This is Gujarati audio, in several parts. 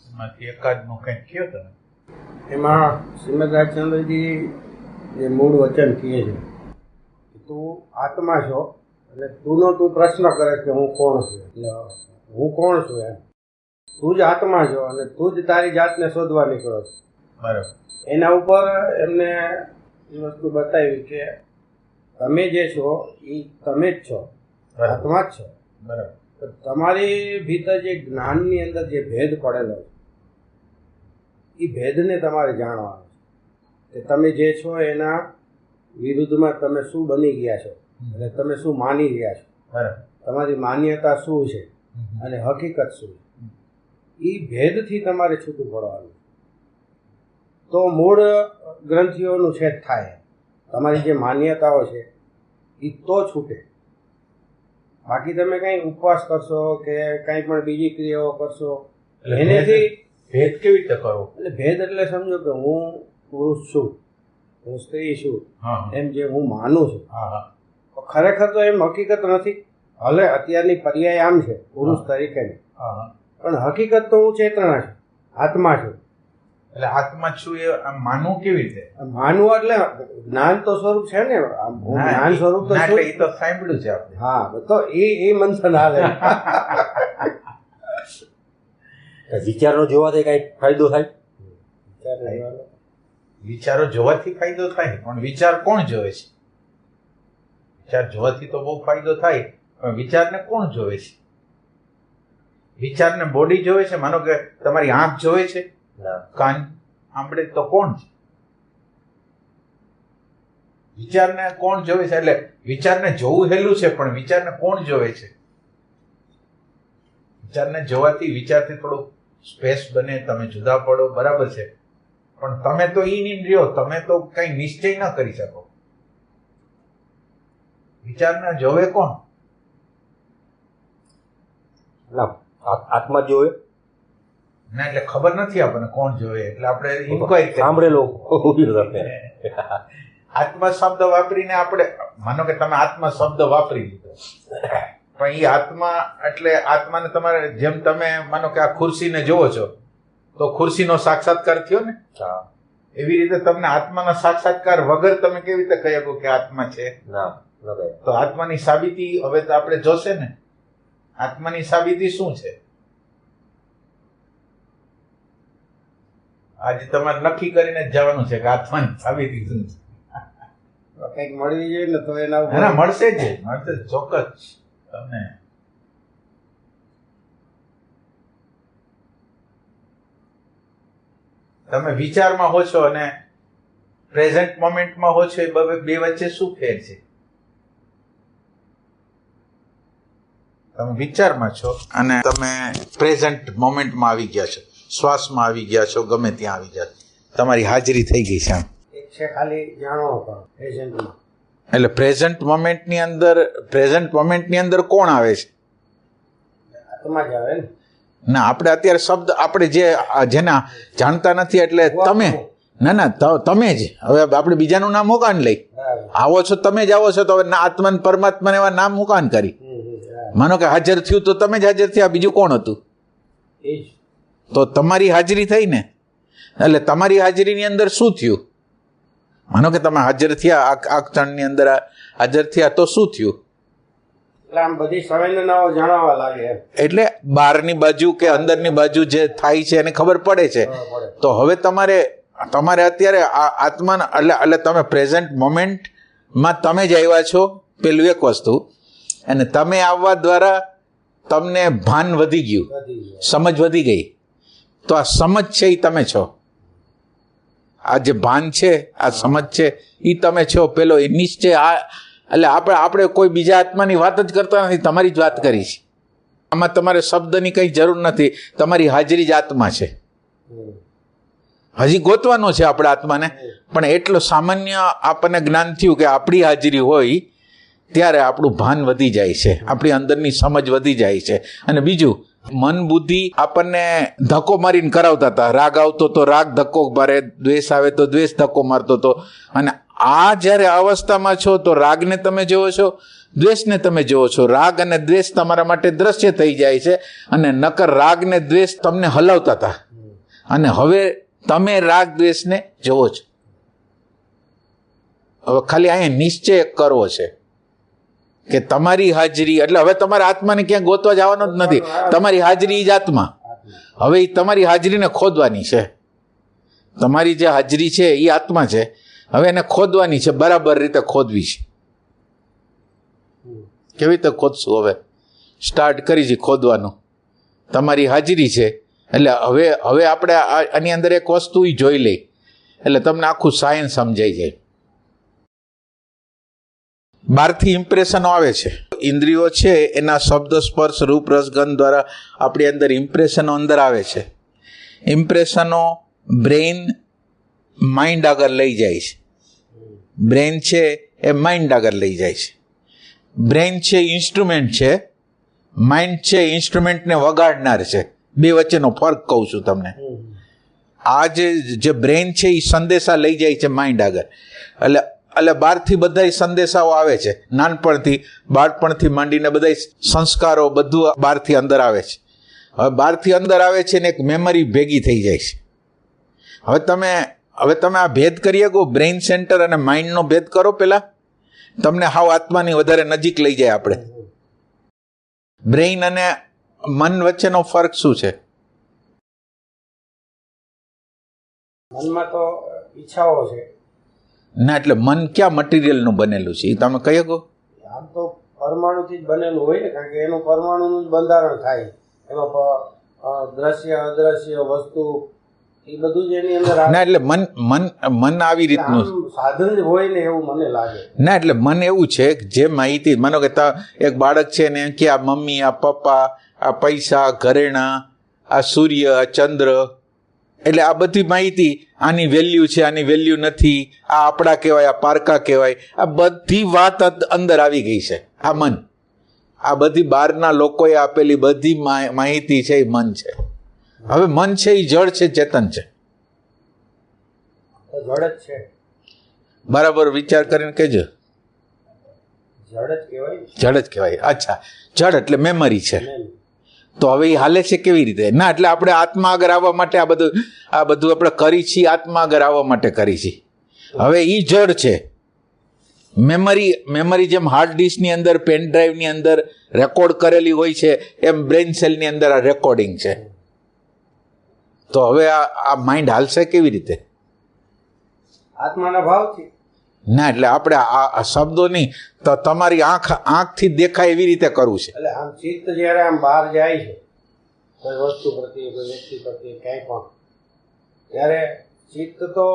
એમાંથી એકાદનું કંઈક કહો તમે. એમાં શ્રીમદ રાજચંદ્રજી જે મૂળ વચન કહે છે, તું આત્મા છો અને તું પ્રશ્ન કરે કે હું કોણ છું. એટલે હું કોણ છું એમ, તું જ આત્મા છો અને તું જ તારી જાતને શોધવા નીકળો છો. બરાબર. એના ઉપર એમને એ વસ્તુ બતાવી કે તમે જે છો એ તમે જ છો, આત્મા જ છો. બરાબર. તમારી ભીતર જે જ્ઞાનની અંદર જે ભેદ પડેલો છે એ ભેદને તમારે જાણવાનો છે કે તમે જે છો એના વિરુદ્ધમાં તમે શું બની ગયા છો અને તમે શું માની રહ્યા છો. બરાબર. તમારી માન્યતા શું છે અને હકીકત શું છે, એ ભેદથી તમારે છૂટું પડવાનું. તો મૂળ ગ્રંથિઓનું છેદ થાય. તમારી જે માન્યતાઓ છે એ તો છૂટે. બાકી તમે કંઈ ઉપવાસ કરશો કે કંઈ પણ બીજી ક્રિયાઓ કરશો એનેથી ભેદ કેવી રીતે કરવો? એટલે ભેદ એટલે સમજો કે હું પુરુષ છું, હું સ્ત્રી છું, એમ જે હું માનું છું. ખરેખર તો એમ હકીકત નથી. ભલે અત્યારની પર્યાય આમ છે પુરુષ તરીકેની, પણ હકીકત તો હું ચેતના છું, આત્મા છું. એટલે આત્મા છું એ માનવું કેવી રીતે? માનવું એટલે જ્ઞાન તો સ્વરૂપ છે ને, જ્ઞાન સ્વરૂપ તો એટલે એ તો સાંભળ્યું છે આપણે. હા, તો એ મંથન હાલે. વિચારો જોવાથી કઈ ફાયદો થાય? વિચારો જોવાથી ફાયદો થાય, પણ વિચાર કોણ જોવે છે? વિચાર જોવાથી તો બહુ ફાયદો થાય, પણ વિચારને કોણ જોવે છે? વિચારને બોડી જોવે છે? માનો કે તમારી આંખ જોવે છે, કાન સાંભળે તો કોણ છે? વિચારને કોણ જોવે છે? એટલે વિચારને જોવું હેલું છે, પણ વિચારને કોણ જોવે છે? વિચારને જોવાથી વિચારથી થોડું સ્પેસ બને, તમે જુદા પડો, બરાબર છે, પણ તમે તો ઈ નહીં રહ્યો, તમે તો કઈ નિશ્ચય ન કરી શકો. વિચારને જોવે કોણ? આત્મા જોવે ના, એટલે ખબર નથી આપણને કોણ જોવે, એટલે આપણે ઇન્ક્વાયરી સાંભળેલો. આત્મા શબ્દ વાપરીને આપણે માનો કે તમે આત્મા શબ્દ વાપરી લીધો, પણ એ આત્મા એટલે આત્માને તમારે જેમ તમે માનો કે આ ખુરશીને જોવો છો તો ખુરશીનો સાક્ષાત્કાર થયો ને, એવી રીતે તમને આત્માનો સાક્ષાત્કાર વગર તમે કેવી રીતે કહી શકો કે આત્મા છે? તો આત્માની સાબિતી હવે તો આપણે જોશે ને. આત્માની સાબિતી શું છે? આજે તમારે નક્કી કરીને જ જવાનું છે કે આત્માની સાબિતી શું છે. કંઈક મળવી જોઈએ ને તો એના ઉપર મળશે જ, મળશે ચોક્કસ તમને. તમે વિચારમાં હો છો અને પ્રેઝન્ટ મોમેન્ટમાં હો છો, એ બે વચ્ચે શું ફેર છે? તમે વિચારમાં છો અને તમે પ્રેઝન્ટ મોમેન્ટમાં આવી ગયા છો, શ્વાસમાં આવી ગયા છો, ગમે ત્યાં આવી ગયા છો, તમારી હાજરી થઈ ગઈ છે. આમ છે ખાલી જાણવા પણ પ્રેઝન્ટમાં. એટલે પ્રેઝન્ટ મોમેન્ટની અંદર કોણ આવે છે? આત્મા જ આવે ને. ના, આપણે અત્યારે શબ્દ આપણે જેના જાણતા નથી એટલે તમે. ના, તમે જ. હવે આપણે બીજાનું નામ મુકાન લઈ આવો છો, તમે જ આવો છો, તો હવે આત્મા પરમાત્માને એવા નામ મુકાન કરી. માનો કે હાજર થયું તો તમે જ હાજર થયા, બીજું કોણ હતું? તો તમારી હાજરી થઈ ને. એટલે તમારી હાજરીની અંદર શું થયું? માનો કે તમે હાજર થયા, આ ક્ષણની અંદર હાજર થયા, તો શું થયું? એટલે આમ બધી સંવેદનાઓ જાણવા લાગે. એટલે બહારની બાજુ કે અંદરની બાજુ જે થાય છે એને ખબર પડે છે. તો હવે તમારે અત્યારે આત્મા એટલે તમે પ્રેઝન્ટ મોમેન્ટમાં તમે જ આવ્યા છો, પેલું એક વસ્તુ. અને તમે આવવા દ્વારા તમને ભાન વધી ગયું, સમજ વધી ગઈ. તો આ સમજ છે એ તમે છો. આ જે ભાન છે, આ સમજ છે એ તમે છો. પેલો એ નિશ્ચય, એટલે આપણે કોઈ બીજા આત્માની વાત જ કરતા નથી, તમારી જ વાત કરી છે. આમાં તમારે શબ્દની કંઈ જરૂર નથી, તમારી હાજરી જ આત્મા છે. હજી ગોતવાનો છે આપણે આત્માને, પણ એટલું સામાન્ય આપણને જ્ઞાન થયું કે આપણી હાજરી હોય ત્યારે આપણું ભાન વધી જાય છે, આપણી અંદરની સમજ વધી જાય છે. અને બીજું, મન બુદ્ધિ આપણને ધક્કો મારીને કરાવતા હતા. રાગ આવતો તો રાગ ધક્કો મારે, દ્વેષ આવે તો દ્વેષ ધક્કો મારતો હતો. અને આ જ્યારે અવસ્થામાં છો તો રાગને તમે જોવો છો, દ્વેષને તમે જોવો છો. રાગ અને દ્વેષ તમારા માટે દ્રશ્ય થઈ જાય છે, અને નકર રાગ ને દ્વેષ તમને હલાવતા હતા. અને હવે તમે રાગ દ્વેષને જોવો છો. હવે ખાલી અહીંયા નિશ્ચય કરવો છે કે તમારી હાજરી, એટલે હવે તમારા આત્માને ક્યાં ગોતવા જવાનો જ નથી. તમારી હાજરી જ આત્મા. હવે એ તમારી હાજરીને ખોદવાની છે. તમારી જે હાજરી છે એ આત્મા છે, હવે એને ખોદવાની છે, બરાબર રીતે ખોદવી છે. કેવી રીતે ખોદશું? હવે સ્ટાર્ટ કરી છે ખોદવાનું. તમારી હાજરી છે એટલે હવે આપણે આની અંદર એક વસ્તુ જોઈ લઈ એટલે તમને આખું સાયન્સ સમજાઈ જાય. બહારથી ઇમ્પ્રેશનો આવે છે, ઇન્દ્રિયો છે એના શબ્દ સ્પર્શ રૂપ રસ ગંધ દ્વારા આપણી અંદર ઇમ્પ્રેશનો અંદર આવે છે. ઇમ્પ્રેશનો બ્રેઇન માઇન્ડ આગળ લઈ જાય છે. બ્રેઇન છે એ માઇન્ડ આગળ લઈ જાય છે. બ્રેઇન છે ઇન્સ્ટ્રુમેન્ટ છે, માઇન્ડ છે ઇન્સ્ટ્રુમેન્ટને વગાડનાર છે. બે વચ્ચેનો ફરક કહું છું તમને. આ જે બ્રેઇન છે એ સંદેશા લઈ જાય છે માઇન્ડ આગળ. એટલે બહારથી બધા સંદેશાઓ આવે છે, નાનપણથી બાળપણથી માંડીને બધા સંસ્કારો બધું બહારથી અંદર આવે છે. હવે બહારથી અંદર આવે છે ને એક મેમરી ભેગી થઈ જાય છે. હવે તમે આ ભેદ કરી શકો, બ્રેઇન સેન્ટર અને માઇન્ડનો ભેદ કરો પહેલા, તમને હાવ આત્માની વધારે નજીક લઈ જાય. આપણે બ્રેઇન અને મન વચ્ચેનો ફરક શું છે? મનમાં તો ઈચ્છાઓ છે ના, એટલે મન ક્યાં મટીરિયલનું બનેલું છે એ તમે કહી શકો? આમ તો પરમાણુથી જ બનેલું હોય ને, કારણ કે એનું પરમાણુનું જ બંધારણ થાય. એમાં દ્રશ્ય અદ્રશ્ય વસ્તુ એ બધું જ એની અંદર ના, એટલે મન આવી રીતનું સાધન જ હોય ને એવું મને લાગે. ના, એટલે મન એવું છે કે જે માહિતી, માનો કે એક બાળક છે ને કે આ મમ્મી, આ પપ્પા, આ પૈસા, ઘરેણા, આ સૂર્ય, આ ચંદ્ર, એટલે આ બધી માહિતી, આની વેલ્યુ છે, આની વેલ્યુ નથી, આ આપણા કહેવાય, આ પારકા કહેવાય, આ બધી વાત અંદર આવી ગઈ છે. આ મન, આ બધી બહારના લોકોએ આપેલી બધી માહિતી છે એ મન છે. હવે મન છે એ જળ છે, ચેતન છે? જડ જ છે. બરાબર વિચાર કરીને કહેજો. જડ જ કહેવાય. જડ જ કહેવાય. અચ્છા, જડ એટલે મેમરી છે. તો હવે એ હાલે છે કેવી રીતે? ના, એટલે આપણે આત્મા આગળ આવવા માટે આ બધું આપણે કરી છીએ, આત્મા આગળ આવવા માટે કરી છીએ. હવે એ જડ છે. મેમરી જેમ હાર્ડ ડિસ્કની અંદર, પેન ડ્રાઈવની અંદર રેકોર્ડ કરેલી હોય છે, એમ બ્રેઇન સેલની અંદર આ રેકોર્ડિંગ છે. તો હવે આ માઇન્ડ હાલશે કેવી રીતે? આત્માના ભાવથી. ના, એટલે આપણે આ શબ્દો નહીં, તો તમારી આંખથી દેખાય એવી રીતે કરવું છે. એટલે આમ ચિત્ત જ્યારે આમ બહાર જાય છે કોઈ વસ્તુ પ્રત્યે, કોઈ વ્યક્તિ પ્રત્યે, ક્યાંય પણ, ત્યારે ચિત્ત તો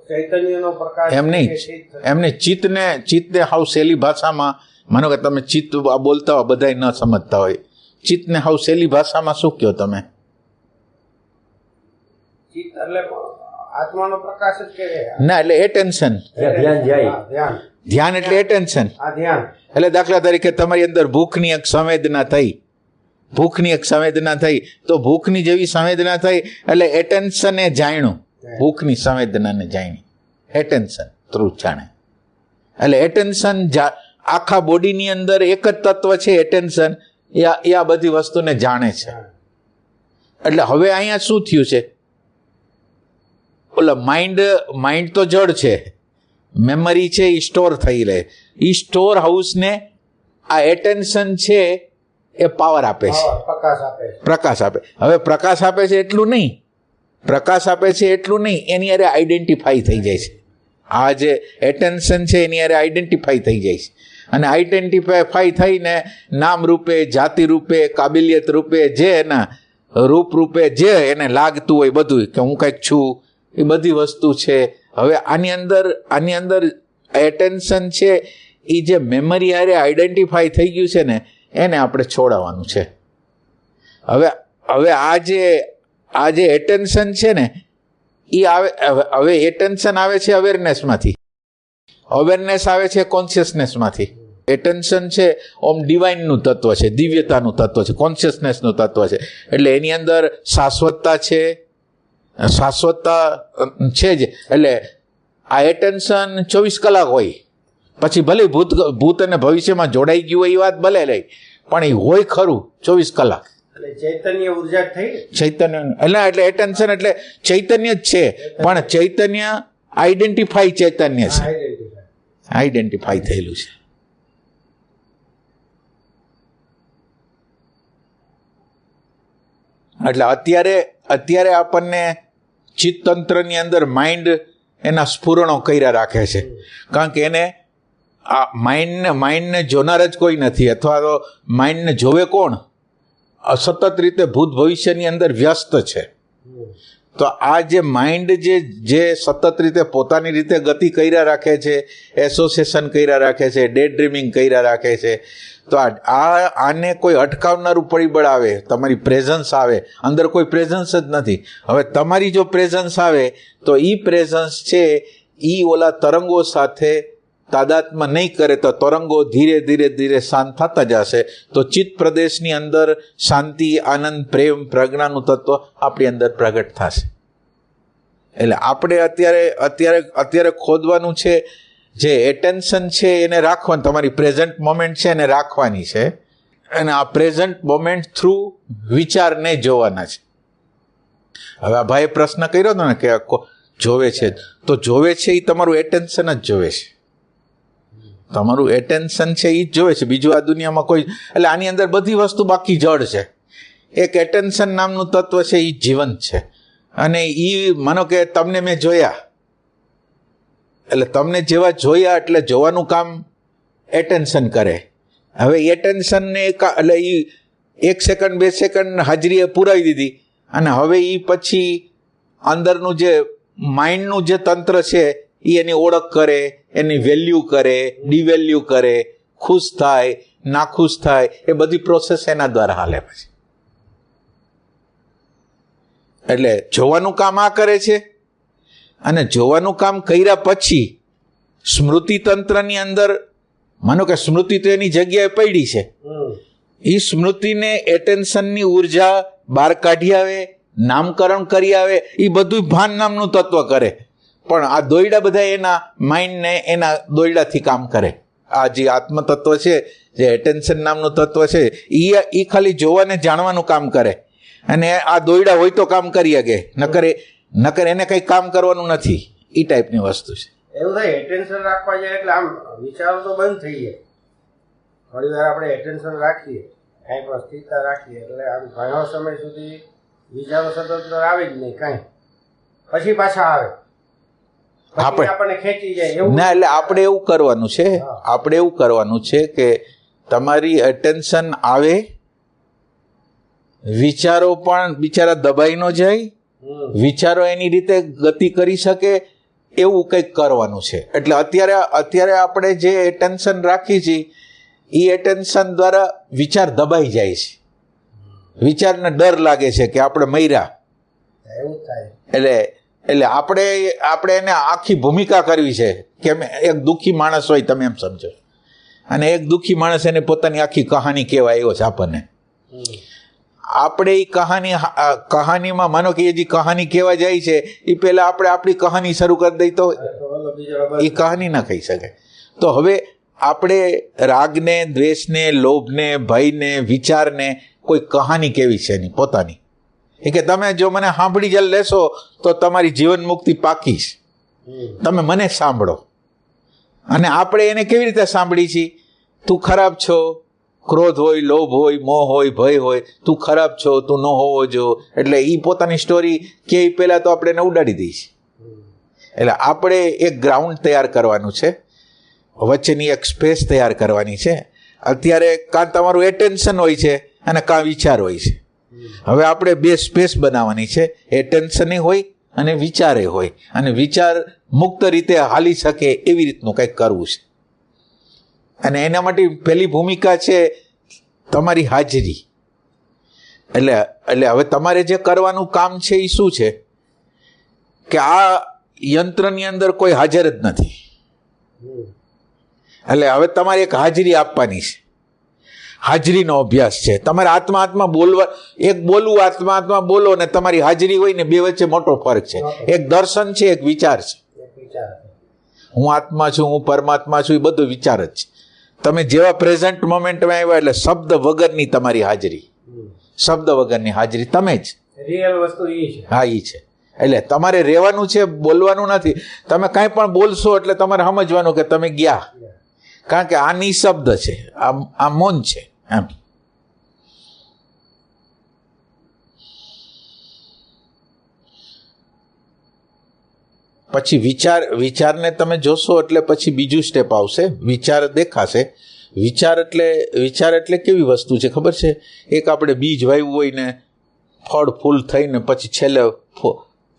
ચૈતન્યનો પ્રકાશ. એમને ચિત્તને હાવ સહેલી ભાષામાં, માનો કે તમે ચિત્ત બોલતા હોય, બધા ન સમજતા હોય, ચિત્તને હાવ સહેલી ભાષામાં શું કહો તમે? ચિત્ત એટલે આત્માનો પ્રકાશ જ કહેવાય. ના, એટલે એટેન્શન, ધ્યાન એટલે એટેન્શન. એટલે દાખલા તરીકે તમારી અંદર ભૂખની એક સંવેદના થઈ, તો ભૂખની જેવી સંવેદના થઈ એટલે એટેન્શન એ જાણ્યું, ભૂખની સંવેદનાને જાણી, એટેન્શન થ્રુ જાણે. એટલે એટેન્શન આખા બોડીની અંદર એક જ તત્વ છે એટેન્શન, એ આ બધી વસ્તુને જાણે છે. એટલે હવે અહીંયા શું થયું છે? ઓલા માઇન્ડ તો જડ છે, મેમરી છે એ સ્ટોર થઈ રહે, એ સ્ટોર હાઉસને આ એટેન્શન છે એ પાવર આપે છે, પ્રકાશ આપે. હવે પ્રકાશ આપે છે એટલું નહીં, એની હારે આઈડેન્ટિફાઈ થઈ જાય છે. આ જે એટેન્શન છે એની હારે આઈડેન્ટિફાઈ થઈ જાય છે, અને આઈડેન્ટિફાઈ થઈને નામ રૂપે, જાતિ રૂપે, કાબિલિયત રૂપે, જે એના રૂપ રૂપે જે એને લાગતું હોય બધું કે હું કંઈક છું, એ બધી વસ્તુ છે. હવે આની અંદર એટેન્શન છે એ જે મેમરી હારે આઈડેન્ટિફાઈ થઈ ગયું છે ને, એને આપણે છોડાવવાનું છે. હવે આ જે એટેન્શન છે ને એ હવે એટેન્શન આવે છે અવેરનેસમાંથી, અવેરનેસ આવે છે કોન્શિયસનેસમાંથી. એટેન્શન છે ઓમ ડિવાઇનનું તત્વ છે, દિવ્યતાનું તત્વ છે, કોન્શિયસનેસનું તત્વ છે. એટલે એની અંદર શાશ્વતતા છે જ. એટલે આ એટેન્શન 24 કલાક હોય, પછી ભલે ભૂત અને ભવિષ્યમાં જોડાઈ ગયું હોય એ વાત ભલે રહી, પણ એ હોય ખરું 24 કલાક. એટલે ચૈતન્ય ઉર્જા જ થઈ ને. ચૈતન્ય એટલે એટેન્શન એટલે ચૈતન્ય જ છે, પણ ચૈતન્ય આઈડેન્ટિફાઈ ચૈતન્ય છે, આઈડેન્ટિફાઈ થયેલું છે. એટલે અત્યારે આપણને ચિત્તતંત્રની અંદર માઇન્ડ એના સ્ફુરણો કર્યા રાખે છે, કારણ કે એને આ માઇન્ડને જોનાર જ કોઈ નથી, અથવા તો માઇન્ડને જોવે કોણ? સતત રીતે ભૂત ભવિષ્યની અંદર વ્યસ્ત છે. તો આ જે માઇન્ડ જે સતત રીતે પોતાની રીતે ગતિ કર્યા રાખે છે, એસોસિએશન કર્યા રાખે છે, ડે ડ્રીમિંગ કર્યા રાખે છે, તો આને કોઈ અટકાવનારું પરિબળ આવે, તમારી પ્રેઝન્સ આવે, અંદર કોઈ પ્રેઝન્સ જ નથી. હવે તમારી જો પ્રેઝન્સ આવે તો એ પ્રેઝન્સ છે એ ઓલા તરંગો સાથે તાદાત્મ્ય નહીં કરે તો તરંગો ધીરે ધીરે ધીરે શાંત થતા જશે. તો ચિત્ત પ્રદેશની અંદર શાંતિ, આનંદ, પ્રેમ, પ્રજ્ઞાનું તત્વ આપણી અંદર પ્રગટ થશે. એટલે આપણે અત્યારે ખોદવાનું છે, જે એટેન્શન છે એને રાખવાનું, તમારી પ્રેઝન્ટ મોમેન્ટ છે એને રાખવાની છે, અને આ પ્રેઝન્ટ મોમેન્ટ થ્રુ વિચારને જોવાના છે. હવે આ ભાઈએ પ્રશ્ન કર્યો હતો ને કે જોવે છે, તો જોવે છે એ તમારું એટેન્શન જ જોવે છે, તમારું એટેન્શન છે એ જ જોવે છે, બીજું આ દુનિયામાં કોઈ. એટલે આની અંદર બધી વસ્તુ બાકી જડ છે. એક એટેન્શન નામનું તત્વ છે એ જીવંત છે, અને એ માનો કે તમને મેં જોયા, એટલે તમને જેવા જોયા એટલે જોવાનું કામ એટેન્શન કરે. હવે એટેન્શનને એટલે એ 1 સેકન્ડ 2 સેકન્ડ હાજરીએ પુરાવી દીધી, અને હવે એ પછી અંદરનું જે માઇન્ડનું જે તંત્ર છે એ એની ઓળખ કરે, એની વેલ્યુ કરે, ડિવેલ્યુ કરે, ખુશ થાય, નાખુશ થાય, એ બધી પ્રોસેસ એના દ્વારા હાલે પછી. એટલે જોવાનું કામ આ કરે છે, અને જોવાનું કામ કર્યા પછી સ્મૃતિ તંત્રની અંદર માનો કે સ્મૃતિ તો એની જગ્યાએ પડી છે, એ સ્મૃતિને એટેન્શનની ઉર્જા બહાર કાઢી આવે, નામકરણ કરી આવે, એ બધું ભાન નામનું તત્વ કરે. પણ આ દોયડા બધા એના માઇન્ડને એના દોયડાથી કામ કરે. આ જે આત્મતત્વ છે, જે એટેન્શન નામનું તત્વ છે, એ ખાલી જોવાને જાણવાનું કામ કરે, અને આ દોયડા હોય તો કામ કરી શકે, નકર એને કંઈ કામ કરવાનું નથી. એ ટાઈપની વસ્તુ છે. એવું થાય એટેન્શન રાખવા જાય એટલે આમ વિચારો તો બંધ થઈ જાય. થોડી વાર આપણે એટેન્શન રાખીએ, કાંઈ પણ સ્થિરતા રાખીએ, એટલે આમ ઘણો સમય સુધી વિચારો સતત આવે જ નહીં કાંઈ, પછી પાછા આવે, આપણને ખેંચી જાય એવું ના. એટલે આપણે એવું કરવાનું છે કે તમારી એટેન્શન આવે, વિચારો પણ બિચારા દબાઈ ન જાય, વિચારો એની રીતે ગતિ કરી શકે, એવું કંઈક કરવાનું છે. એટલે અત્યારે આપણે જે એટેન્શન રાખી છે એ એટેન્શન દ્વારા વિચાર દબાઈ જાય છે, વિચારને ડર લાગે છે કે આપણે મર્યા. એવું થાય. એટલે આપણે એને આખી ભૂમિકા કરવી છે કે એક દુઃખી માણસ હોય, તમે એમ સમજો, અને એક દુઃખી માણસ એને પોતાની આખી કહાની કહેવા આવ્યો છે આપણને. આપણે એ કહાનીમાં માનો કે એ જે કહાની કહેવા જાય છે એ પહેલા આપણે આપણી કહાની શરૂ કરી દઈ તો એ કહાની ના કહી શકે. તો હવે આપણે રાગને, દ્વેષને, લોભને, ભયને, વિચારને કોઈ કહાની કેવી છે એની પોતાની, એ કે તમે જો મને સાંભળી જ લેશો તો તમારી જીવન મુક્તિ પાકી છે, તમે મને સાંભળો. અને આપણે એને કેવી રીતે સાંભળી છીએ? તું ખરાબ છો, ક્રોધ હોય, લોભ હોય, મોહ હોય, ભય હોય, તું ખરાબ છો, તું ન હોવો જો. એટલે એ પોતાની સ્ટોરી કે પહેલાં તો આપણે એને ઉડાડી દઈશું. એટલે આપણે એક ગ્રાઉન્ડ તૈયાર કરવાનું છે, વચ્ચેની એક સ્પેસ તૈયાર કરવાની છે. અત્યારે કાં તમારું એટેન્શન હોય છે અને કાં વિચાર હોય છે. હવે આપણે 2 સ્પેસ બનાવવાની છે, એટેન્શને હોય અને વિચારે હોય, અને વિચાર મુક્ત રીતે હાલી શકે એવી રીતનું કંઈક કરવું છે. અને એના માટે પહેલી ભૂમિકા છે તમારી હાજરી. એટલે હવે તમારે જે કરવાનું કામ છે એ શું છે કે આ યંત્રની અંદર કોઈ હાજર જ નથી, એટલે હવે તમારે એક હાજરી આપવાની છે. હાજરીનો અભ્યાસ છે. તમારે આત્મા બોલવા, એક બોલવું આત્મા બોલો ને તમારી હાજરી હોય ને, બે વચ્ચે મોટો ફરક છે. એક દર્શન છે, એક વિચાર છે. હું આત્મા છું, હું પરમાત્મા છું, એ બધું વિચાર જ છે. તમે જેવા પ્રેઝન્ટ મોમેન્ટમાં આવ્યા એટલે શબ્દ વગરની તમારી હાજરી, શબ્દ વગરની હાજરી તમે જ. રિયલ વસ્તુ એ છે. હા, એ છે. એટલે તમારે રહેવાનું છે, બોલવાનું નથી. તમે કાંઈ પણ બોલશો એટલે તમારે સમજવાનું કે તમે ગયા, કારણ કે આ નિશબ્દ છે, આ મૌન છે એમ. પછી વિચારને તમે જોશો એટલે પછી બીજું સ્ટેપ આવશે, વિચાર દેખાશે. વિચાર એટલે કેવી વસ્તુ છે ખબર છે? એક આપણે બીજ વાવ્યું હોય ને ફળ ફૂલ થઈને પછી છેલ્લે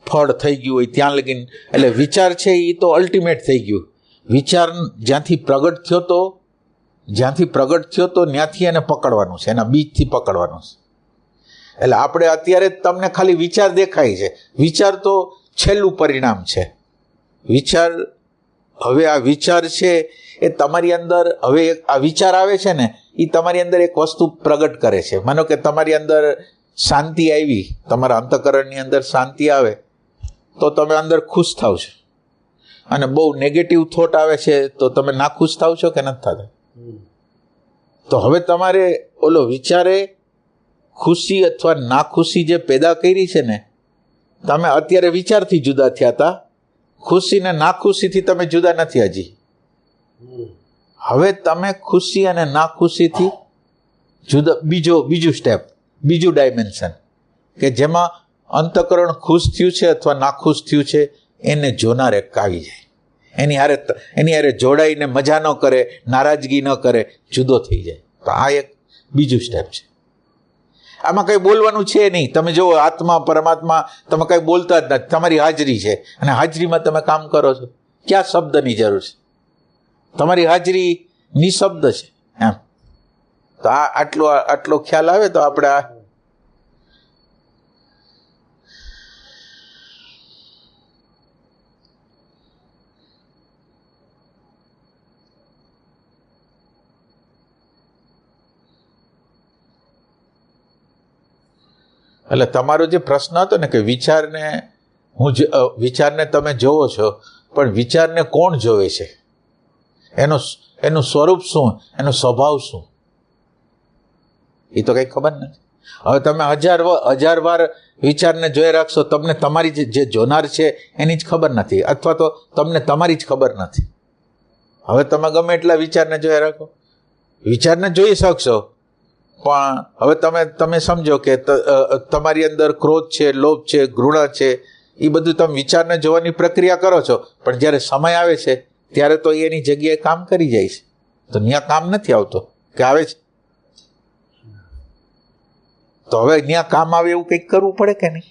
ફળ થઈ ગયું હોય ત્યાં લગીને, એટલે વિચાર છે એ તો અલ્ટિમેટ થઈ ગયું. વિચાર જ્યાંથી પ્રગટ થયો તો ત્યાંથી એને પકડવાનું છે, એના બીજથી પકડવાનું છે. એટલે આપણે અત્યારે તમને ખાલી વિચાર દેખાય છે, વિચાર તો છેલ્લું પરિણામ છે. હવે આ વિચાર છે એ તમારી અંદર, હવે આ વિચાર આવે છે ને એ તમારી અંદર એક વસ્તુ પ્રગટ કરે છે. માનો કે તમારી અંદર શાંતિ આવી, તમારા અંતઃકરણની અંદર શાંતિ આવે તો તમે અંદર ખુશ થાવ છો, અને બહુ નેગેટિવ થોટ આવે છે તો તમે ના ખુશ થાવ છો કે નથી થતા? તો હવે તમારે ઓલો વિચારે ખુશી અથવા નાખુશી જે પેદા કરી છે ને, તમે અત્યારે વિચારથી જુદા થયા હતા, ખુશી ને નાખુશીથી તમે જુદા નથી હજી. હવે તમે ખુશી અને નાખુશીથી જુદા, બીજું સ્ટેપ, બીજું ડાયમેન્શન, કે જેમાં અંતઃકરણ ખુશ થયું છે અથવા નાખુશ થયું છે એને જોનાર એક આવી જાય, એની હારે જોડાઈને મજા ન કરે, નારાજગી ન કરે, જુદો થઈ જાય. તો આ એક બીજું સ્ટેપ છે. આમાં કંઈ બોલવાનું છે નહીં. તમે જુઓ, આત્મા પરમાત્મા તમે કંઈ બોલતા જ નથી, તમારી હાજરી છે, અને હાજરીમાં તમે કામ કરો છો. ક્યાં શબ્દની જરૂર છે? તમારી હાજરી નિશબ્દ છે એમ. તો આટલો ખ્યાલ આવે તો આપણે એટલે તમારો જે પ્રશ્ન હતો ને કે વિચારને તમે જોવો છો, પણ વિચારને કોણ જોવે છે, એનું સ્વરૂપ શું, એનો સ્વભાવ શું, એ તો કંઈ ખબર નથી. હવે તમે હજાર વાર વિચારને જોઈ રાખશો, તમને તમારી જે જોનાર છે એની જ ખબર નથી, અથવા તો તમને તમારી જ ખબર નથી. હવે તમે ગમે એટલા વિચારને જોઈ રાખો, વિચારને જોઈ શકશો, પણ હવે તમે સમજો કે તમારી અંદર ક્રોધ છે, લોભ છે, ઘૃણા છે, એ બધું તમે વિચારને જોવાની પ્રક્રિયા કરો છો, પણ જ્યારે સમય આવે છે ત્યારે તો એની જગ્યાએ કામ કરી જાય છે. તો ત્યાં કામ નથી આવતો કે આવે છે? તો હવે ત્યાં કામ આવે એવું કંઈક કરવું પડે કે નહીં?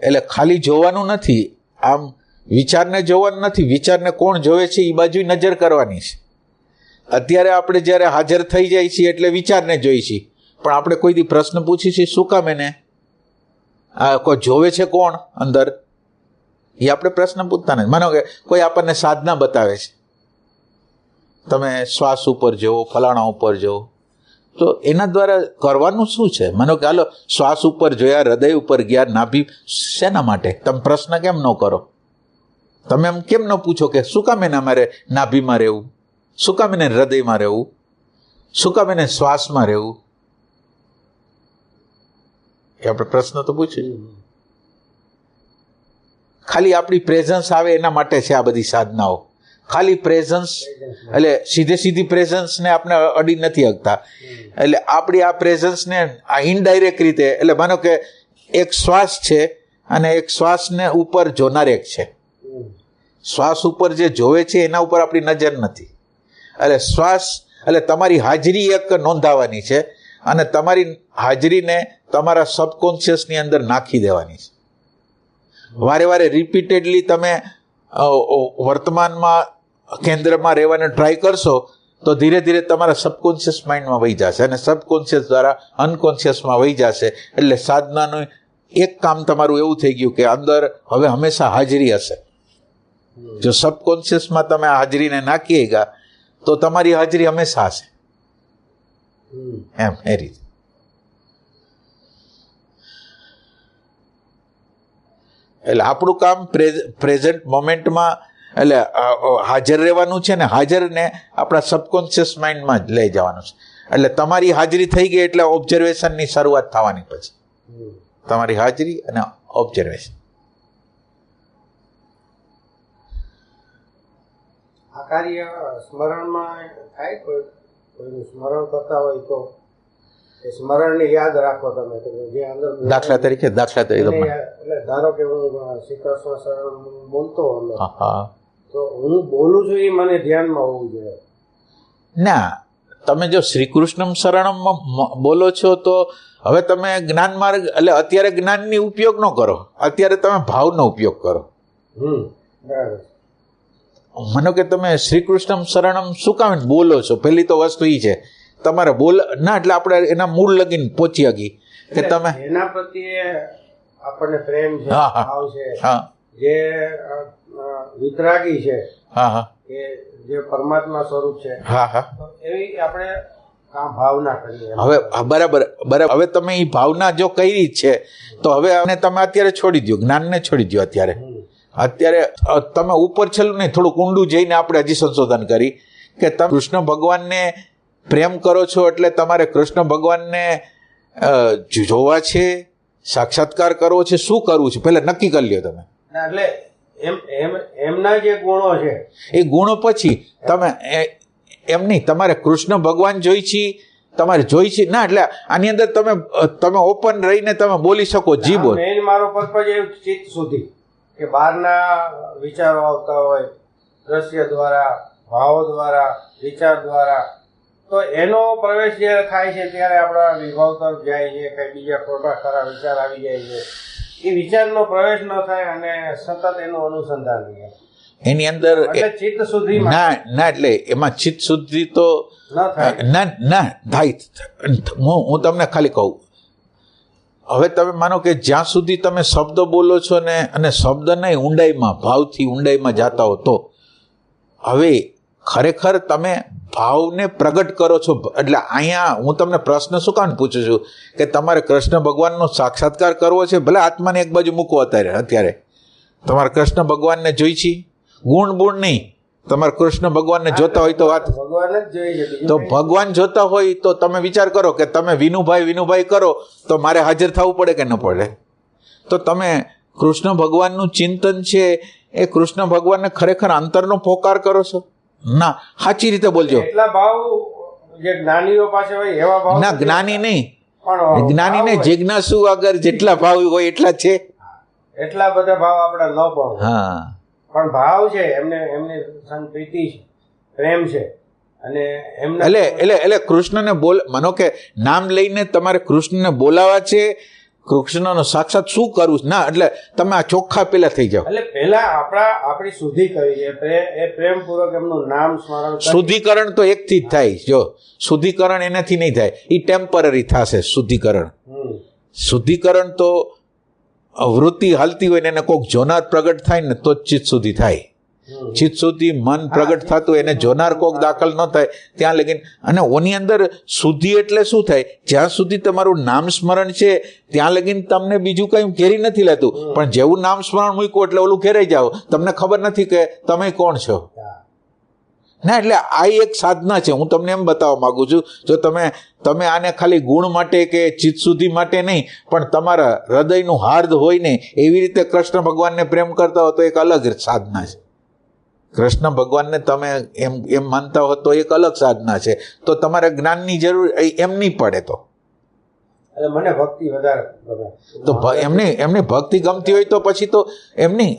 એટલે ખાલી જોવાનું નથી, આમ વિચારને જોવાનું નથી, વિચારને કોણ જોવે છે એ બાજુ નજર કરવાની છે. અત્યારે આપણે જ્યારે હાજર થઈ જાય છીએ એટલે વિચારને જોઈ છીએ, પણ આપણે કોઈ દી પ્રશ્ન પૂછી છીએ શું કામ એને કોઈ જોવે છે કોણ અંદર, એ આપણે પ્રશ્ન પૂછતા નથી. માનો કે કોઈ આપણને સાધના બતાવે છે, તમે શ્વાસ ઉપર જુઓ, ફલાણા ઉપર જુઓ, તો એના દ્વારા કરવાનું શું છે? માનો કે હાલો શ્વાસ ઉપર જોયા, હૃદય ઉપર ગયા, નાભી, શેના માટે? તમે પ્રશ્ન કેમ ન કરો? તમે એમ કેમ ન પૂછો કે શું કામ એને અમારે નાભીમાં રહેવું, શું કામ એને હૃદયમાં રહેવું, શું કામ એને શ્વાસમાં રહેવું? એ આપણે પ્રશ્ન તો પૂછ્યું. ખાલી આપણી પ્રેઝન્સ આવે એના માટે છે આ બધી સાધનાઓ. ખાલી પ્રેઝન્સ એટલે સીધી પ્રેઝન્સને આપણે અડી નથી શકતા. એટલે આપણી આ પ્રેઝન્સને આ ઇનડાયરેક્ટ રીતે, એટલે માનો કે એક શ્વાસ છે અને એક શ્વાસને ઉપર જોનાર એક છે. શ્વાસ ઉપર જે જોવે છે એના ઉપર આપણી નજર નથી. એટલે શ્વાસ એટલે તમારી હાજરી એક નોંધાવાની છે, અને તમારી હાજરીને તમારા સબકોન્શિયસની અંદર નાખી દેવાની છે. વારે રિપીટેડલી તમે વર્તમાનમાં કેન્દ્રમાં રહેવાને ટ્રાય કરશો તો ધીરે ધીરે તમારા સબકોન્શિયસ માઇન્ડમાં વહી જશે, અને સબકોન્શિયસ દ્વારા અનકોન્શિયસમાં વહી જશે. એટલે સાધનાનું એક કામ તમારું એવું થઈ ગયું કે અંદર હવે હંમેશા હાજરી હશે. જો સબકોન્શિયસમાં તમે હાજરીને નાખી ગયા તો તમારી હાજરી હંમેશા હશે એમ. એ રીતે એટલે આપણું કામ પ્રેઝન્ટ મોમેન્ટમાં એટલે હાજર રહેવાનું છે, ને હાજરને આપણા સબકોન્શિયસ માઇન્ડમાં જ લઈ જવાનું છે. એટલે તમારી હાજરી થઈ ગઈ એટલે ઓબ્ઝર્વેશનની શરૂઆત થવાની પછી તમારી હાજરી અને ઓબ્ઝર્વેશન. આ કાર્ય સ્મરણમાં થાય, કોઈનું સ્મરણ કરતા હોય તો એ સ્મરણને યાદ રાખો તમે જે અંદર દાખલા તરીકે એટલે ધારો કે હું શ્રી કૃષ્ણ શરણ બોલતો હોઉં તો હું બોલું છું એ મને ધ્યાનમાં હોવું જોઈએ. ના, તમે જો શ્રી કૃષ્ણ શરણમ બોલો છો તો હવે તમે જ્ઞાન માર્ગ એટલે અત્યારે જ્ઞાનની ઉપયોગ ન કરો, અત્યારે તમે ભાવનો ઉપયોગ કરો. બરાબર. માનો કે તમે શ્રી કૃષ્ણ શરણમ શું કામ બોલો છો, પહેલી તો વસ્તુ એ છે તમારે બોલ ના, એટલે આપણે એના મૂળ લગીને પહોંચી ગઈ કે તમે એના પ્રત્યે આપણને પ્રેમ છે, ભાવ છે, જે વિતરાગી છે, કે જે પરમાત્મા સ્વરૂપ છે, તો એવી આપણે ભાવના કરીએ. હવે બરાબર. હવે તમે એ ભાવના જો કરી છે તો હવે તમે અત્યારે છોડી દો, જ્ઞાનને છોડી દો. અત્યારે તમે ઉપર છેલ્લું નહીં, થોડુંક ઊંડું જઈને આપણે હજી સંશોધન કરી કે તમે કૃષ્ણ ભગવાનને પ્રેમ કરો છો એટલે તમારે કૃષ્ણ ભગવાનને જોવા છે, સાક્ષાત્કાર કરવો છે, શું કરવું છે પહેલા નક્કી કરી લ્યો તમે. એટલે એમના જે ગુણો છે એ ગુણો પછી તમે એમ નહીં, તમારે કૃષ્ણ ભગવાન જોઈ છે, તમારે જોઈ છે ના, એટલે આની અંદર તમે ઓપન રહીને તમે બોલી શકો. જી બોલ. મેઇન મારો પર્પઝ એ ચિત્ત સુધી કે બહારના વિચારો આવતા હોય દ્રશ્ય દ્વારા, ભાવો દ્વારા, વિચાર દ્વારા, તો એનો પ્રવેશ જ્યારે થાય છે ત્યારે આપણા વિભાવ તરફ જાય છે, કંઈ બીજા ખોટા ખરા વિચાર આવી જાય છે. એ વિચારનો પ્રવેશ ન થાય અને સતત એનું અનુસંધાન રહે એની અંદર. ચિત્ત સુધી ના, એટલે એમાં ચિત્ત સુધી તો ના થાય. હું તમને ખાલી કહું, હવે તમે માનો કે જ્યાં સુધી તમે શબ્દ બોલો છો ને અને શબ્દ નહીં ઊંડાઈમાં, ભાવથી ઊંડાઈમાં જાતા હો તો હવે ખરેખર તમે ભાવને પ્રગટ કરો છો. એટલે અહીંયા હું તમને પ્રશ્ન શું કામ પૂછું છું કે તમારે કૃષ્ણ ભગવાનનો સાક્ષાત્કાર કરવો છે, ભલે આત્માને એક બાજુ મૂકો અત્યારે તમારે કૃષ્ણ ભગવાનને જોઈ છે, ગુણ નહીં, તમારે કૃષ્ણ ભગવાનને જોતા હોય તો વાત તો ભગવાન જોતા હોય તો તમે વિચાર કરો કે તમે વિનુભાઈ કરો તો મારે હાજર થવું પડે કે ન પડે? તો તમે કૃષ્ણ ભગવાનનું ચિંતન છે એ કૃષ્ણ ભગવાનને ખરેખર અંતરનો પોકાર કરો છો? ના, સાચી રીતે બોલજો. એટલા ભાવ જે જ્ઞાનીઓ પાસે હોય એવા ભાવ ના, જ્ઞાની નહીં, જિજ્ઞાસુ આગળ જેટલા ભાવ હોય એટલા છે, એટલા બધા ભાવ આપણા ન ભાવ. પણ ભાવ છે એમની પ્રીતિ છે, પ્રેમ છે, અને એમના એટલે કૃષ્ણને માનો કે નામ લઈને તમારે કૃષ્ણને બોલાવા છે, કૃષ્ણનો સાક્ષાત શું કરવું ના, એટલે તમે આ ચોખ્ખા પેલા થઈ જાઓ. એટલે પેલા આપણી શુદ્ધિ કરવી છે, એ પ્રેમપૂર્વક એમનું નામ સ્મરણ. શુદ્ધિકરણ તો એકથી જ થાય. જો શુદ્ધિકરણ એનાથી નહીં થાય, એ ટેમ્પરરી થશે. શુદ્ધિકરણ તો વૃત્તિ હાલતી હોય ને એને કોઈક જોનાર પ્રગટ થાય ને તો જ ચિત્ત શુદ્ધિ થાય. ચિત્ત શુદ્ધિ મન પ્રગટ થતું એને જોનાર કોક દાખલ ન થાય ત્યાં લગીન. અને ઓની અંદર શુદ્ધિ એટલે શું થાય? જ્યાં સુધી તમારું નામ સ્મરણ છે ત્યાં લગીન તમને બીજું કંઈ ઘેરી નથી લેતું, પણ જેવું નામ સ્મરણ મૂક્યું એટલે ઓલું ઘેરાઈ જાઓ, તમને ખબર નથી કે તમે કોણ છો. ના, એટલે આ એક સાધના છે. હું તમને એમ બતાવવા માંગુ છું, જો તમે આને ખાલી ગુણ માટે કે ચિત્ત શુદ્ધિ માટે નહીં, પણ તમારા હૃદયનું હાર્દ હોય ને એવી રીતે કૃષ્ણ ભગવાનને પ્રેમ કરતા હો તો એક અલગ સાધના છે. કૃષ્ણ ભગવાનને તમે એમ માનતા હો તો એક અલગ સાધના છે. તો તમારે જ્ઞાનની જરૂર એમ નહીં પડે. તો મને ભક્તિ વધારે તો એમની ભક્તિ ગમતી હોય તો પછી તો એમ નહીં.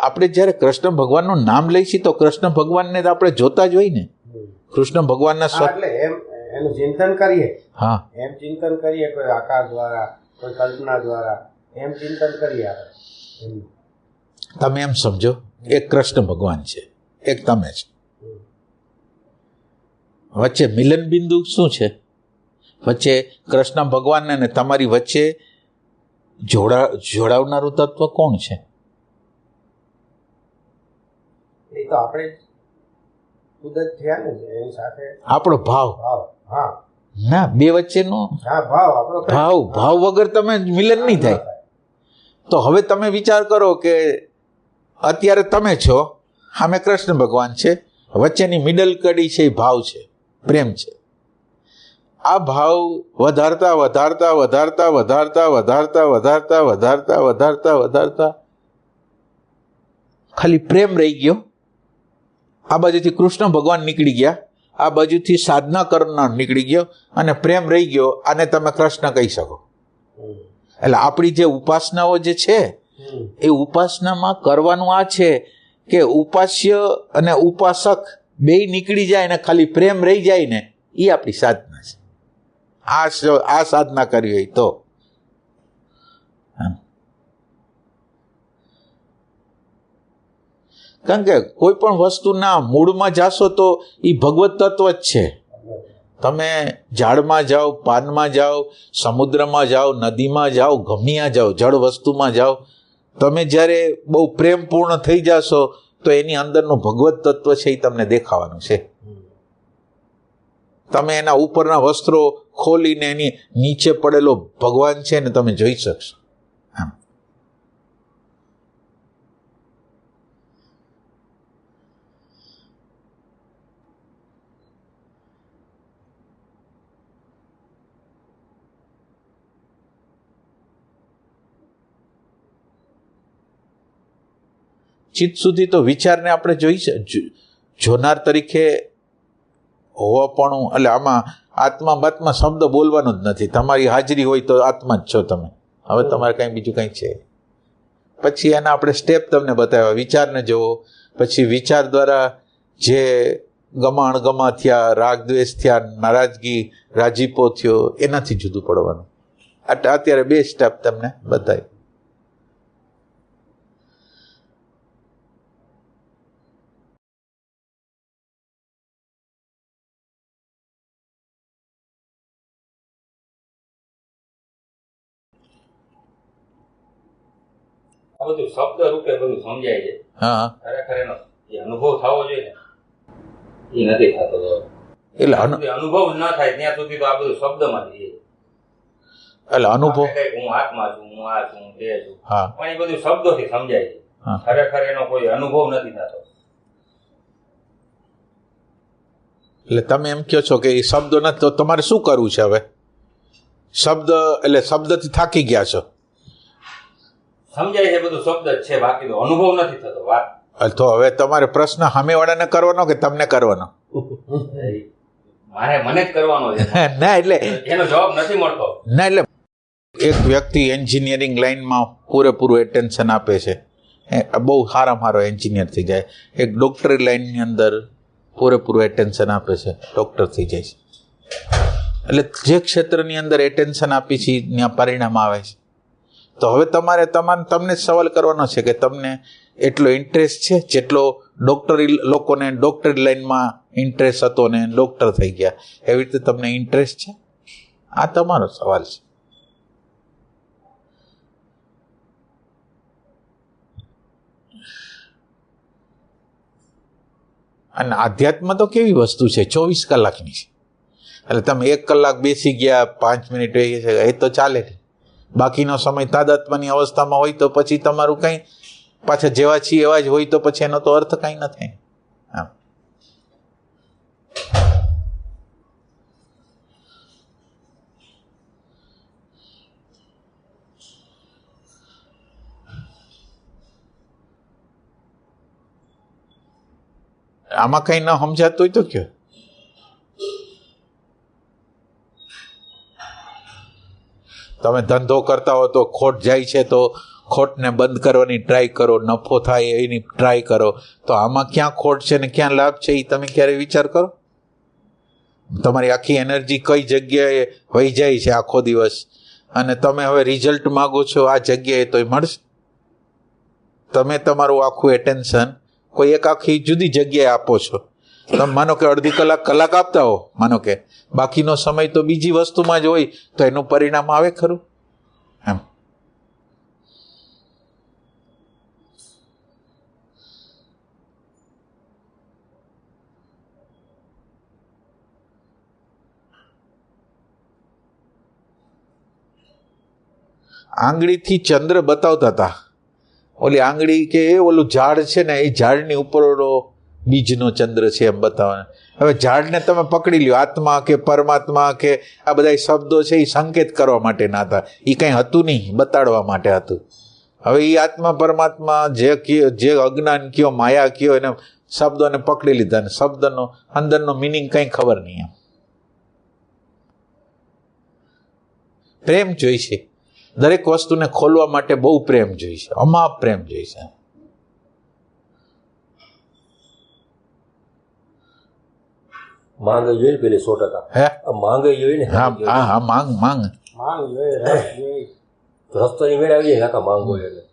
આપણે જ્યારે કૃષ્ણ ભગવાનનું નામ લઈશું તો કૃષ્ણ ભગવાનને આપણે જોતા જ હોય ને. કૃષ્ણ ભગવાનના એટલે એનું ચિંતન કરીએ. હા, એમ ચિંતન કરીએ, કોઈ આકાર દ્વારા, કોઈ કલ્પના દ્વારા એમ ચિંતન કરીએ. તમે એમ સમજો એક કૃષ્ણ ભગવાન છે, એક તમે છે, વચ્ચે મિલન બિંદુ શું છે? વચ્ચે કૃષ્ણ ભગવાન અને તમારી વચ્ચે જોડાવનારું તત્વ કોણ છે? એ તો આપણે ખુદ જ થયા ને એની સાથે આપણો ભાવ. હા, ના, બે વચ્ચેનો ભાવ વગર તમે મિલન નહીં થાય. તો હવે તમે વિચાર કરો કે અત્યારે તમે છો, સામે કૃષ્ણ ભગવાન છે, વચ્ચેની મિડલ કડી છે એ ભાવ છે, પ્રેમ છે. આ ભાવ વધારતા વધારતા વધારતા વધારતા વધારતા વધારતા વધારતા વધારતા વધારતા ખાલી પ્રેમ રહી ગયો. આ બાજુથી કૃષ્ણ ભગવાન નીકળી ગયા, આ બાજુથી સાધના કરનાર નીકળી ગયો અને પ્રેમ રહી ગયો. આને તમે કૃષ્ણ કહી શકો. એટલે આપણી જે ઉપાસનાઓ જે છે એ ઉપાસનામાં કરવાનું આ છે કે ઉપાસ્ય અને ઉપાસક બેય નીકળી જાય ને ખાલી પ્રેમ રહી જાય ને, એ આપણી સાધના છે. આ સાધના કરવી હોય તો કારણ કે કોઈ પણ વસ્તુના મૂળમાં જાશો તો એ ભગવત તત્વ જ છે. તમે ઝાડમાં જાઓ, પાનમાં જાઓ, સમુદ્રમાં જાઓ, નદીમાં જાઓ, ગમ્યા જાઓ, જળ વસ્તુમાં જાઓ, તમે જ્યારે બહુ પ્રેમપૂર્ણ થઈ જશો તો એની અંદરનું ભગવત તત્વ છે એ તમને દેખાવાનું છે. તમે એના ઉપરના વસ્ત્રો ખોલીને એની નીચે પડેલો ભગવાન છે ને તમે જોઈ શકશો. ચિત્ત સુધી તો વિચારને આપણે જોનાર તરીકે હોવાપણું, એટલે આમાં આત્મા બાત્મા શબ્દ બોલવાનો જ નથી. તમારી હાજરી હોય તો આત્મા જ છો તમે. હવે તમારે કંઈ બીજું કંઈ છે. પછી એના આપણે સ્ટેપ તમને બતાવ્યા. વિચારને જુઓ, પછી વિચાર દ્વારા જે ગમા અણગમા થયા, રાગ દ્વેષ થયા, નારાજગી, રાજીપો થયો, એનાથી જુદું પડવાનું. અત્યારે 2 સ્ટેપ તમને બતાવી. આ બધું શબ્દ રૂપે બધું સમજાય છે. હા, ખરેખર એનો જે અનુભવ થવો જોઈએ ને એ નથી થતો. એટલે અનુભવ ન થાય ત્યાં સુધી તો આ બધું શબ્દમાં જ રહીએ. એટલે અનુભવ હું આત્મા છું, હું આ છું, તે છું, હા, પણ એ બધું શબ્દોથી સમજાય છે. ખરેખર એનો કોઈ અનુભવ નથી થતો. એટલે તમે એમ કહો છો કે એ શબ્દો નથી, તો તમારે શું કરવું છે હવે? શબ્દ એટલે શબ્દથી થાકી ગયા છો. સમજાય છે બધું શબ્દ જ છે, બાકી તો અનુભવ નથી થતો. વાત તો હવે તમારે પ્રશ્ન સામેવાળાને કરવાનો કે તમને કરવાનો? મને જ કરવાનો છે. ના એટલે એનો જવાબ નથી મળતો. ના એટલે એક વ્યક્તિ એન્જિનિયરિંગ લાઈનમાં પૂરેપૂરું એટેન્શન આપે છે, બહુ સારામાં સારો એન્જિનિયર થઈ જાય. એક ડોક્ટરી લાઈનની અંદર પૂરેપૂરું એટેન્શન આપે છે, ડોક્ટર થઈ જાય છે. એટલે જે ક્ષેત્રની અંદર એટેન્શન આપી છે ત્યાં પરિણામ આવે છે. તો હવે તમને સવાલ કરવાનો છે કે તમને એટલો ઇન્ટરેસ્ટ છે જેટલો લોકોને ડોક્ટરી લાઈનમાં ઇન્ટરેસ્ટ હતો ને ડોક્ટર થઈ ગયા, એવી રીતે તમને ઇન્ટરેસ્ટ છે? આ તમારો સવાલ છે. અને આધ્યાત્મ તો કેવી વસ્તુ છે, 24 કલાકની છે. એટલે તમે 1 કલાક બેસી ગયા, 5 મિનિટ રહી છે, એ તો ચાલે. બાકીનો સમય તાદાત્મ્યની અવસ્થામાં હોય તો પછી તમારું કંઈ પાછા જેવા છીએ એવા જ હોય તો પછી એનો તો અર્થ કંઈ ન થાય. હા, આમાં કંઈ ન સમજાતું હોય તો કયો. તમે ધંધો કરતા હો તો ખોટ જાય છે તો ખોટને બંધ કરવાની ટ્રાય કરો, નફો થાય એની ટ્રાય કરો. તો આમાં ક્યાં ખોટ છે ને ક્યાં લાભ છે એ તમે ક્યારે વિચાર કરો? તમારી આખી એનર્જી કઈ જગ્યાએ વહી જાય છે આખો દિવસ, અને તમે હવે રિઝલ્ટ માગો છો આ જગ્યાએ તો એ મળશે? તમે તમારું આખું એટેન્શન કોઈ એક આખી જુદી જગ્યાએ આપો છો. તમે માનો કે અડધી કલાક આપતા હો, માનો કે બાકીનો સમય તો બીજી વસ્તુમાં જ હોય, તો એનું પરિણામ આવે ખરું? એમ આંગળીથી ચંદ્ર બતાવતા હતા. ઓલી આંગળી કે ઓલું ઝાડ છે ને, એ ઝાડની ઉપર ઓલો બીજનો ચંદ્ર છે એમ બતાવવાના. હવે ઝાડને તમે પકડી લ્યો, આત્મા કે પરમાત્મા કે આ બધા શબ્દો છે એ સંકેત કરવા માટે ના હતા, એ કંઈ હતું નહીં, બતાડવા માટે હતું. હવે એ આત્મા પરમાત્મા જે અજ્ઞાન કયો, માયા કયો, એને શબ્દોને પકડી લીધા ને શબ્દનો અંદરનો મિનિંગ કંઈ ખબર નહીં. એમ પ્રેમ જોઈશે, દરેક વસ્તુને ખોલવા માટે બહુ પ્રેમ જોઈશે, અમાપ પ્રેમ જોઈશે. માંગ જોઈએ પેલી 100%. હે માંગ જોઈએ ને. હા હા હા, માંગ માંગ માંગ જોઈએ, રસ જોઈએ. રસ્તો ની મેળવી જાય કાકા માંગ હોય એટલે.